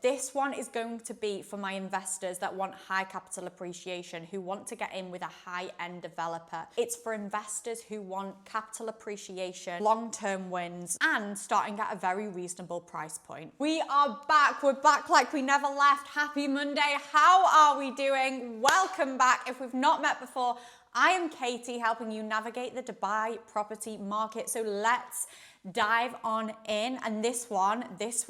This one is going to be for my investors that want high capital appreciation, who want to get in with a high-end developer. It's for investors who want capital appreciation, long-term wins, and starting at a very reasonable price point. We are back. We're back like we never left. Happy Monday. How are we doing? Welcome back. If we've not met before, I am Katie, helping you navigate the Dubai property market. So let's dive on in. And this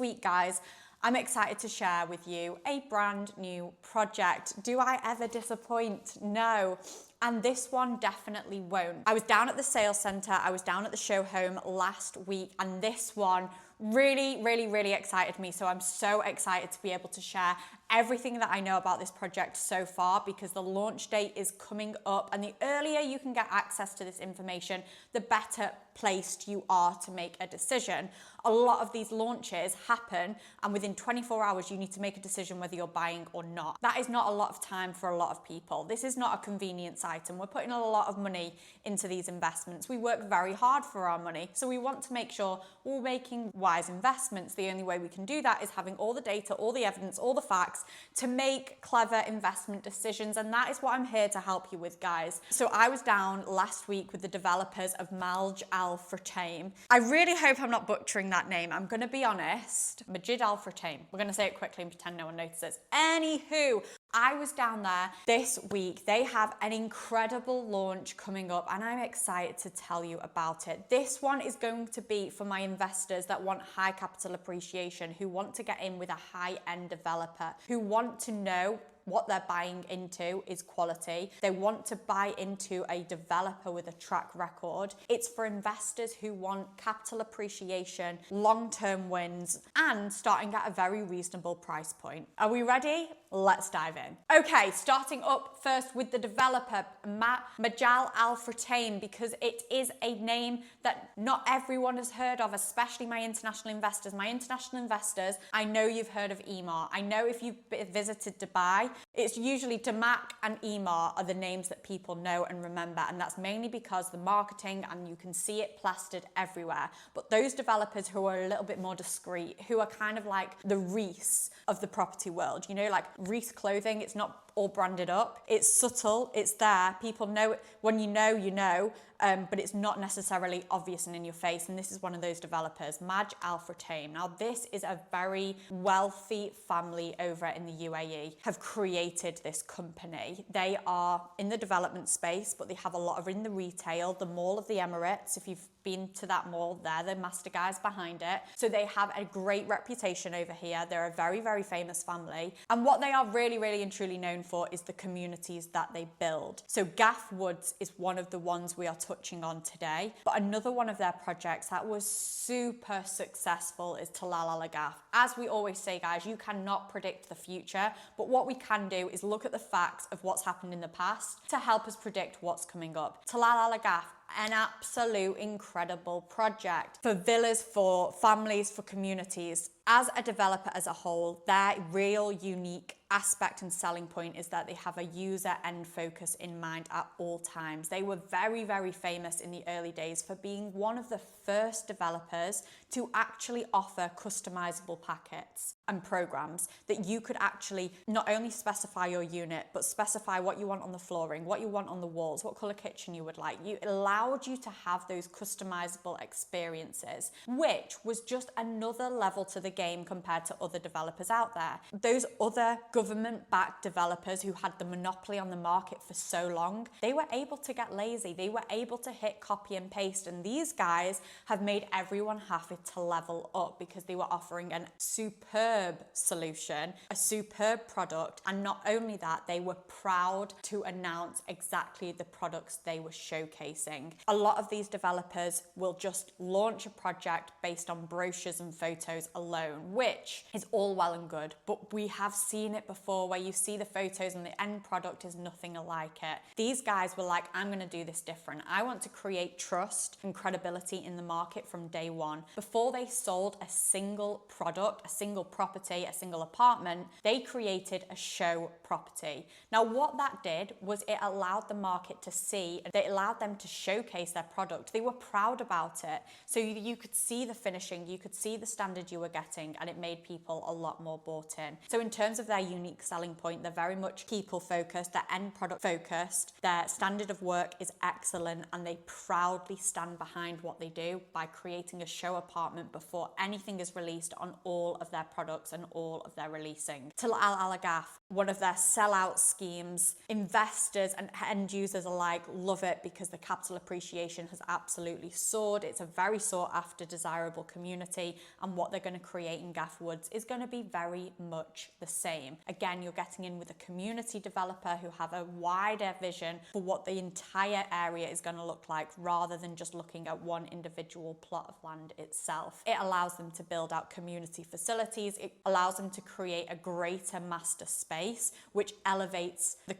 week, guys, I'm excited to share with you a brand new project. Do I ever disappoint? No. And this one definitely won't. I was down at the sales center, I was down at the show home last week, and this one really excited me. So I'm so excited to be able to share everything that I know about this project so far, because the launch date is coming up, and the earlier you can get access to this information, the better placed you are to make a decision. A lot of these launches happen, and within 24 hours, you need to make a decision whether you're buying or not. That is not a lot of time for a lot of people. This is not a convenience item. We're putting a lot of money into these investments. We work very hard for our money, so we want to make sure we're making wise investments. The only way we can do that is having all the data, all the evidence, all the facts to make clever investment decisions, and that is what I'm here to help you with, guys. So I was down last week with the developers of Majid Al Futtaim. I really hope I'm not butchering that name. I'm going to be honest. Majid Al Futtaim. We're going to say it quickly and pretend no one notices. Anywho, I was down there this week. They have an incredible launch coming up, and I'm excited to tell you about it. This one is going to be for my investors that want high capital appreciation, who want to get in with a high-end developer, who want to know what they're buying into is quality. They want to buy into a developer with a track record. It's for investors who want capital appreciation, long-term wins, and starting at a very reasonable price point. Are we ready? Let's dive in. Okay, starting up first with the developer, Majid Al Futtaim, because it is a name that not everyone has heard of, especially my international investors. My international investors, I know you've heard of Emirates. I know if you've visited Dubai, it's usually Damak and Emirates are the names that people know and remember, and that's mainly because the marketing, and you can see it plastered everywhere. But those developers who are a little bit more discreet, who are kind of like the Reese of the property world, you know, like Reese clothing, it's not all branded up, it's subtle, it's there, people know it. When you know, but it's not necessarily obvious and in your face. And this is one of those developers, Majid Al Futtaim. Now, this is a very wealthy family over in the UAE, have created this company. They are in the development space, but they have a lot of in the retail, the Mall of the Emirates. If you've been to that mall, they're the master guys behind it. So they have a great reputation over here. They're a very famous family. And what they are really and truly known for is the communities that they build. So Gaff Woods is one of the ones we are touching on today. But another one of their projects that was super successful is Tilal Al Ghaf. As we always say, guys, you cannot predict the future, but what we can do is look at the facts of what's happened in the past to help us predict what's coming up. Tilal Al Ghaf, an absolute incredible project for villas, for families, for communities. As a developer as a whole, their real unique aspect and selling point is that they have a user end focus in mind at all times. They were very famous in the early days for being one of the first developers to actually offer customizable packets and programs that you could actually not only specify your unit, but specify what you want on the flooring, what you want on the walls, what color kitchen you would like. It allowed you to have those customizable experiences, which was just another level to the game compared to other developers out there. Those other government-backed developers who had the monopoly on the market for so long, they were able to get lazy. They were able to hit copy and paste, and these guys have made everyone happy to level up because they were offering a superb solution, a superb product, and not only that, they were proud to announce exactly the products they were showcasing. A lot of these developers will just launch a project based on brochures and photos alone, which is all well and good, but we have seen it before where you see the photos and the end product is nothing like it. These guys were like, I'm going to do this different. I want to create trust and credibility in the market from day one. Before they sold a single product, a single property, property, a single apartment, they created a show property. Now, what that did was it allowed the market to see, it allowed them to showcase their product. They were proud about it. So you could see the finishing, you could see the standard you were getting, and it made people a lot more bought in. So in terms of their unique selling point, they're very much people focused, they're end product focused, their standard of work is excellent, and they proudly stand behind what they do by creating a show apartment before anything is released on all of their products and all of their releasing. Tilal Al Ghaf, one of their sellout schemes, investors and end users alike love it because the capital appreciation has absolutely soared. It's a very sought after, desirable community, and what they're going to create in Gaff Woods is going to be very much the same. Again, you're getting in with a community developer who have a wider vision for what the entire area is going to look like, rather than just looking at one individual plot of land itself. It allows them to build out community facilities. It allows them to create a greater master space, which elevates the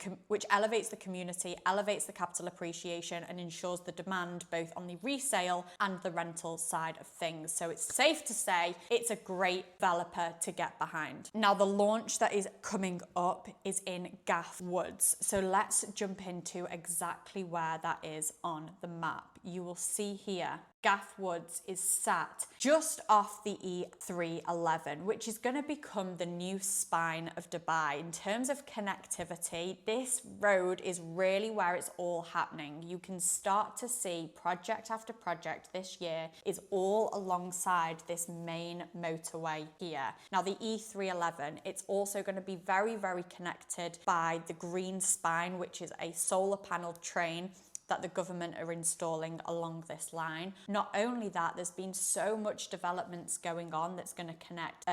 community, elevates the capital appreciation, and ensures the demand both on the resale and the rental side of things. So it's safe to say it's a great developer to get behind. Now, the launch that is coming up is in Gaff Woods. So let's jump into exactly where that is on the map. You will see here Gaff Woods is sat just off the E311, which is going to become the new spine of Dubai. In terms of connectivity, this road is really where it's all happening. You can start to see project after project this year is all alongside this main motorway here. Now, the E311, it's also going to be very, very connected by the green spine, which is a solar panel train that the government are installing along this line. Not only that, there's been so much developments going on that's going to connect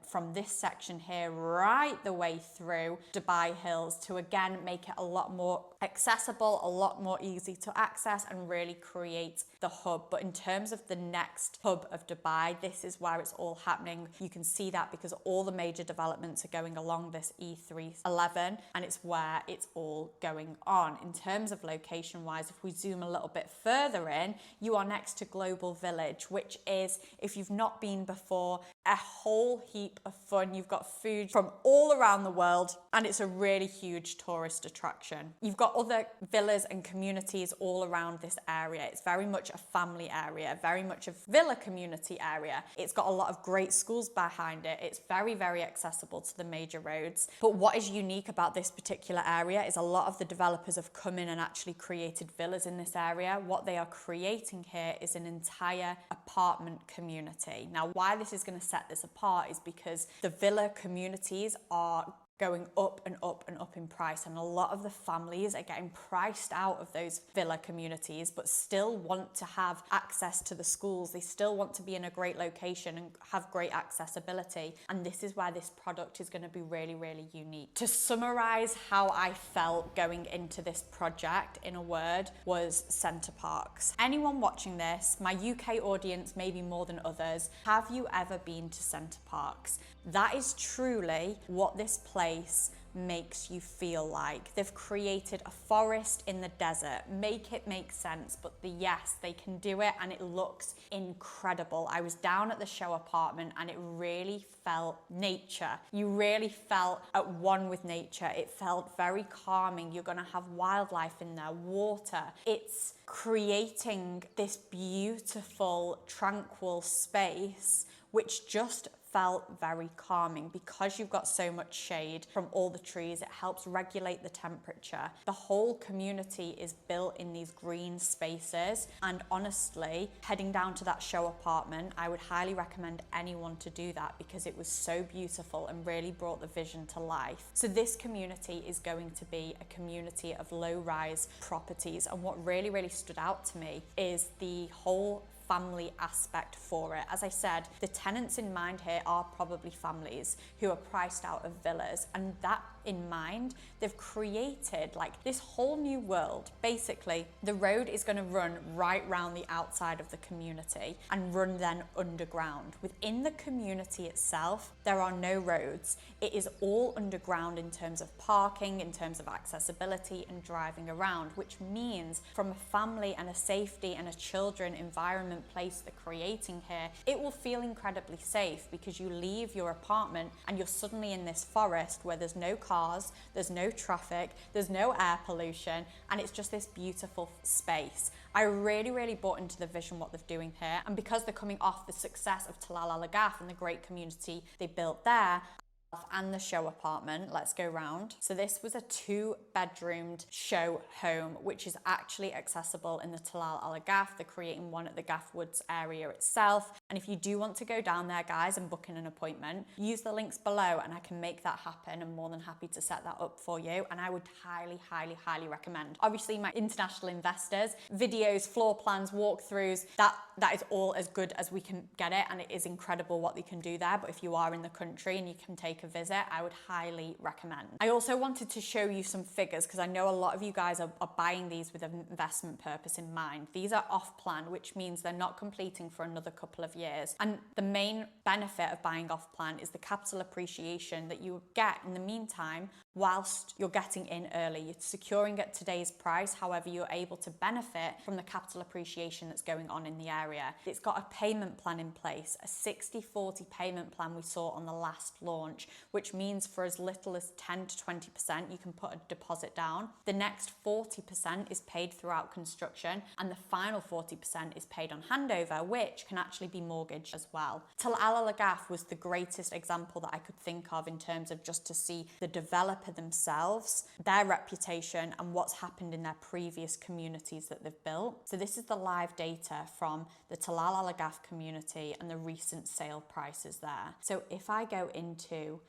from this section here right the way through Dubai Hills to again make it a lot more accessible, a lot more easy to access, and really create the hub. But in terms of the next hub of Dubai, this is where it's all happening. You can see that because all the major developments are going along this E311, and it's where it's all going on. In terms of location wise, if we zoom a little bit further in, you are next to Global Village, which is, if you've not been before, a whole heap of fun. You've got food from all around the world, and it's a really huge tourist attraction. You've got other villas and communities all around this area. It's very much a family area, very much a villa community area. It's got a lot of great schools behind it. It's very, very accessible to the major roads. But what is unique about this particular area is a lot of the developers have come in and actually created villas in this area. What they are creating here is an entire apartment community. Now, why this is going to set this apart is because the villa communities are going up and up and up in price, and a lot of the families are getting priced out of those villa communities but still want to have access to the schools. They still want to be in a great location and have great accessibility, and this is where this product is going to be really, really unique. To summarize how I felt going into this project in a word was Centre Parcs. Anyone watching this, my UK audience maybe more than others, have you ever been to Centre Parcs? That is truly what this place makes you feel like. They've created a forest in the desert. Make it make sense, but yes, they can do it, and it looks incredible. I was down at the show apartment and it really felt nature. You really felt at one with nature. It felt very calming. You're gonna have wildlife in there, water. It's creating this beautiful, tranquil space which just felt very calming. Because you've got so much shade from all the trees, it helps regulate the temperature. The whole community is built in these green spaces, and honestly, heading down to that show apartment, I would highly recommend anyone to do that because it was so beautiful and really brought the vision to life. So this community is going to be a community of low-rise properties, and what really, really stood out to me is the whole family aspect for it. As I said, the tenants in mind here are probably families who are priced out of villas, and that in mind, they've created like this whole new world. Basically, the road is going to run right round the outside of the community and run then underground. Within the community itself, there are no roads. It is all underground in terms of parking, in terms of accessibility and driving around, which means from a family and a safety and a children environment different place they're creating here, it will feel incredibly safe because you leave your apartment and you're suddenly in this forest where there's no cars, there's no traffic, there's no air pollution, and it's just this beautiful space. I really bought into the vision, what they're doing here, and because they're coming off the success of Tilal Al Ghaf and the great community they built there, and the show apartment, let's go round. So this was a 2-bedroomed show home, which is actually accessible in the Tilal Al Ghaf. They're creating one at the Gaff Woods area itself. And if you do want to go down there, guys, and book in an appointment, use the links below and I can make that happen. I'm more than happy to set that up for you. And I would highly recommend. Obviously, my international investors, videos, floor plans, walkthroughs, that is all as good as we can get it. And it is incredible what they can do there. But if you are in the country and you can take a visit, I would highly recommend. I also wanted to show you some figures because I know a lot of you guys are buying these with an investment purpose in mind. These are off plan, which means they're not completing for another couple of years. And the main benefit of buying off plan is the capital appreciation that you get in the meantime whilst you're getting in early. You're securing at today's price, however, you're able to benefit from the capital appreciation that's going on in the area. It's got a payment plan in place, a 60-40 payment plan we saw on the last launch, which means for as little as 10 to 20%, you can put a deposit down. The next 40% is paid throughout construction, and the final 40% is paid on handover, which can actually be mortgaged as well. Tilal Al Ghaf was the greatest example that I could think of in terms of just to see the developer themselves, their reputation, and what's happened in their previous communities that they've built. So this is the live data from the Tilal Al Ghaf community and the recent sale prices there. So if I go into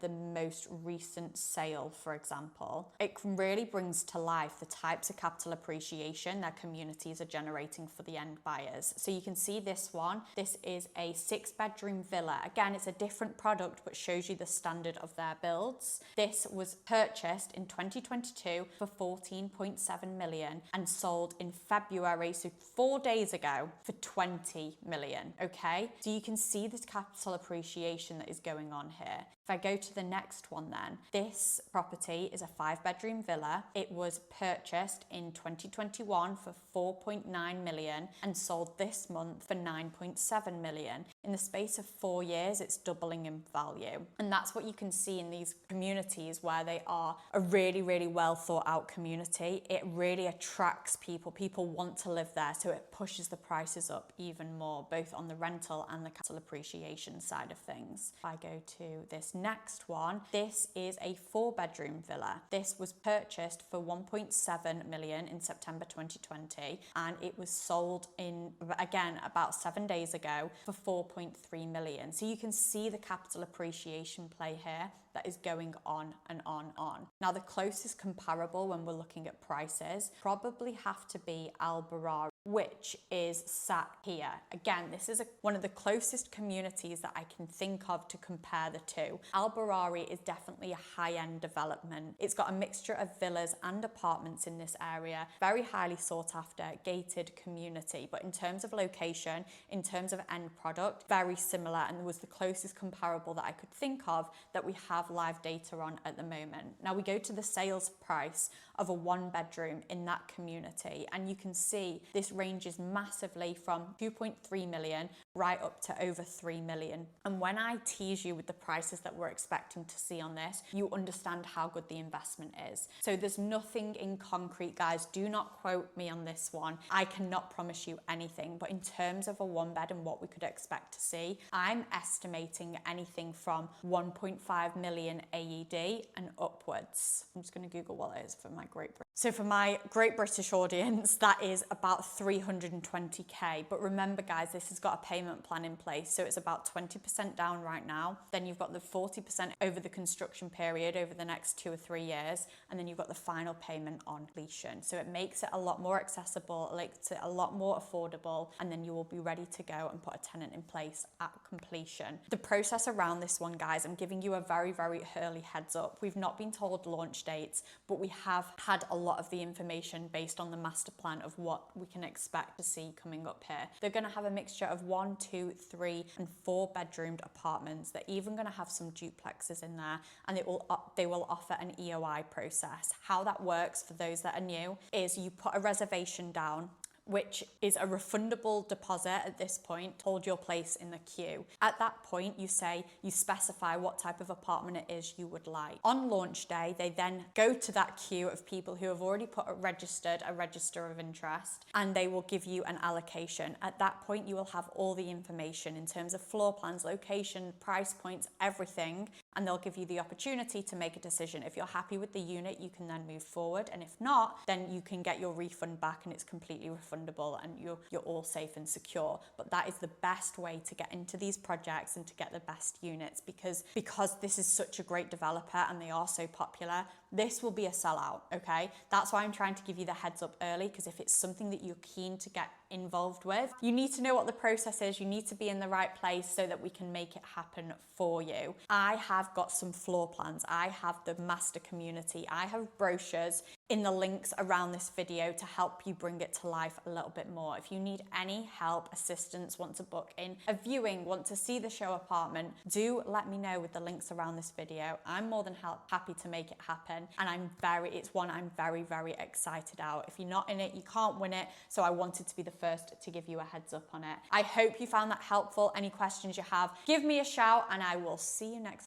the most recent sale, for example, it really brings to life the types of capital appreciation their communities are generating for the end buyers. So you can see this one. This is a 6-bedroom villa. Again, it's a different product, but shows you the standard of their builds. This was purchased in 2022 for 14.7 million and sold in February, so 4 days ago, for 20 million. Okay, so you can see this capital appreciation that is going on here. If I go to the next one then, this property is a 5-bedroom villa. It was purchased in 2021 for 4.9 million and sold this month for 9.7 million. In the space of 4 years, it's doubling in value. And that's what you can see in these communities where they are a really well thought out community. It really attracts people. People want to live there, so it pushes the prices up even more, both on the rental and the capital appreciation side of things. If I go to this next one, this is a 4-bedroom villa. This was purchased for 1.7 million in September 2020, and it was sold in, again, about 7 days ago for 4.3 million. So you can see the capital appreciation play here that is going on and on. Now, the closest comparable when we're looking at prices probably have to be Al Barari, which is sat here. Again, this is one of the closest communities that I can think of to compare the two. Al Barari is definitely a high-end development. It's got a mixture of villas and apartments in this area, very highly sought after, gated community. But in terms of location, in terms of end product, very similar, and was the closest comparable that I could think of that we have live data on at the moment. Now we go to the sales price of a 1-bedroom in that community, and you can see this ranges massively from 2.3 million right up to over 3 million. And when I tease you with the prices that we're expecting to see on this, you understand how good the investment is. So there's nothing in concrete, guys. Do not quote me on this one. I cannot promise you anything, but in terms of a 1-bed and what we could expect to see, I'm estimating anything from 1.5 million AED and upwards. I'm just going to Google what it is for my Great Britain. So for my Great British audience, that is about 320k. But remember, guys, this has got a payment plan in place, so it's about 20% down right now. Then you've got the 40% over the construction period over the next 2 or 3 years, and then you've got the final payment on completion. So it makes it a lot more accessible, it makes it a lot more affordable, and then you will be ready to go and put a tenant in place at completion. The process around this one, guys, I'm giving you a very early heads up. We've not been told launch dates, but we have had a lot of the information based on the master plan of what we can expect to see coming up here. They're going to have a mixture of 1, 2, 3 and 4-bedroomed apartments. They're even going to have some duplexes in there, and they will offer an EOI process. How that works for those that are new is you put a reservation down which is a refundable deposit at this point, hold your place in the queue. At that point, you specify what type of apartment it is you would like. On launch day, they then go to that queue of people who have already registered a register of interest, and they will give you an allocation. At that point, you will have all the information in terms of floor plans, location, price points, everything, and they'll give you the opportunity to make a decision. If you're happy with the unit, you can then move forward, and if not, then you can get your refund back and it's completely refundable and you're all safe and secure. But that is the best way to get into these projects and to get the best units, because this is such a great developer and they are so popular, this will be a sellout, okay? That's why I'm trying to give you the heads up early, because if it's something that you're keen to get involved with, you need to know what the process is, you need to be in the right place so that we can make it happen for you. I have got some floor plans, I have the master community, I have brochures in the links around this video to help you bring it to life a little bit more. If you need any help, assistance, want to book in a viewing, want to see the show apartment, do let me know with the links around this video. I'm more than happy to make it happen, and it's one I'm very, very excited out. If you're not in it, you can't win it, so I wanted to be the first to give you a heads up on it. I hope you found that helpful. Any questions you have, give me a shout and I will see you next